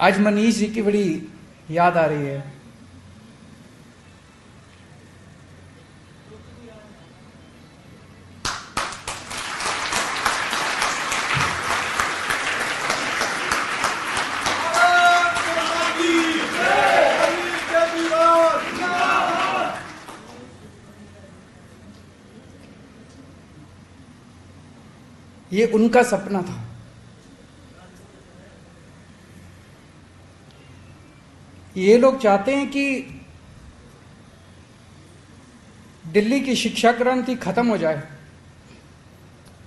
आज मनीष जी की बड़ी याद आ रही है। ये उनका सपना था। ये लोग चाहते हैं कि दिल्ली की शिक्षा क्रांति खत्म हो जाए,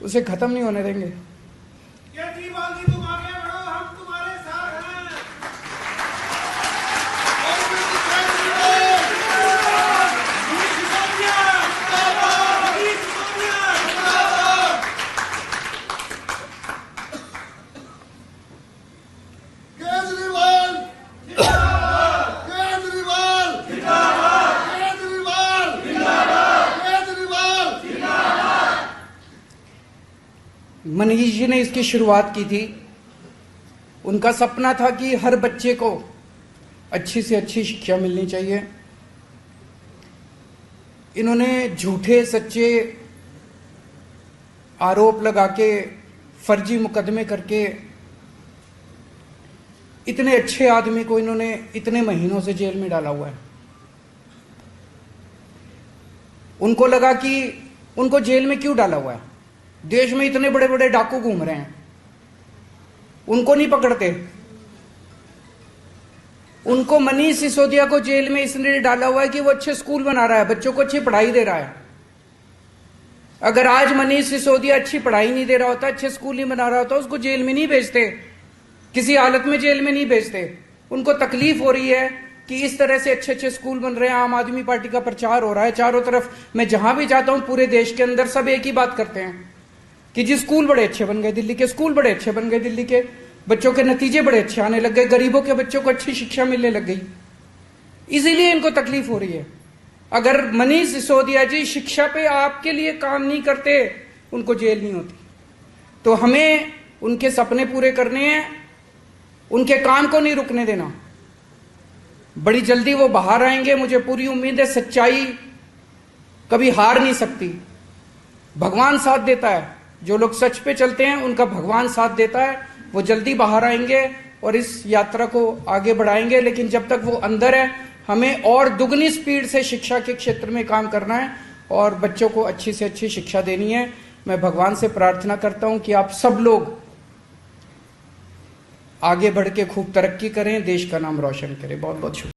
उसे खत्म नहीं होने देंगे। केजरीवाल जी तुम आगे बढ़ो, हम तुम्हारे साथ हैं। मनीष जी ने इसकी शुरुआत की थी। उनका सपना था कि हर बच्चे को अच्छी से अच्छी शिक्षा मिलनी चाहिए। इन्होंने झूठे सच्चे आरोप लगा के, फर्जी मुकदमे करके इतने अच्छे आदमी को इन्होंने इतने महीनों से जेल में डाला हुआ है। उनको लगा कि उनको जेल में क्यों डाला हुआ है, देश में इतने बड़े बड़े डाकू घूम रहे हैं, उनको नहीं पकड़ते। उनको मनीष सिसोदिया को जेल में इसलिए डाला हुआ है कि वो अच्छे स्कूल बना रहा है, बच्चों को अच्छी पढ़ाई दे रहा है। अगर आज मनीष सिसोदिया अच्छी पढ़ाई नहीं दे रहा होता, अच्छे स्कूल नहीं बना रहा होता, उसको जेल में नहीं भेजते, किसी हालत में जेल में नहीं भेजते। उनको तकलीफ हो रही है कि इस तरह से अच्छे अच्छे स्कूल बन रहे हैं, आम आदमी पार्टी का प्रचार हो रहा है चारों तरफ। मैं जहां भी जाता हूं पूरे देश के अंदर सब एक ही बात करते हैं कि जी स्कूल बड़े अच्छे बन गए, दिल्ली के स्कूल बड़े अच्छे बन गए, दिल्ली के बच्चों के नतीजे बड़े अच्छे आने लग गए, गरीबों के बच्चों को अच्छी शिक्षा मिलने लग गई। इसीलिए इनको तकलीफ हो रही है। अगर मनीष सिसोदिया जी शिक्षा पे आपके लिए काम नहीं करते, उनको जेल नहीं होती। तो हमें उनके सपने पूरे करने हैं, उनके काम को नहीं रुकने देना। बड़ी जल्दी वो बाहर आएंगे, मुझे पूरी उम्मीद है। सच्चाई कभी हार नहीं सकती, भगवान साथ देता है। जो लोग सच पे चलते हैं उनका भगवान साथ देता है। वो जल्दी बाहर आएंगे और इस यात्रा को आगे बढ़ाएंगे। लेकिन जब तक वो अंदर है, हमें और दुगनी स्पीड से शिक्षा के क्षेत्र में काम करना है और बच्चों को अच्छी से अच्छी शिक्षा देनी है। मैं भगवान से प्रार्थना करता हूं कि आप सब लोग आगे बढ़ के खूब तरक्की करें, देश का नाम रोशन करें। बहुत बहुत शुक्रिया।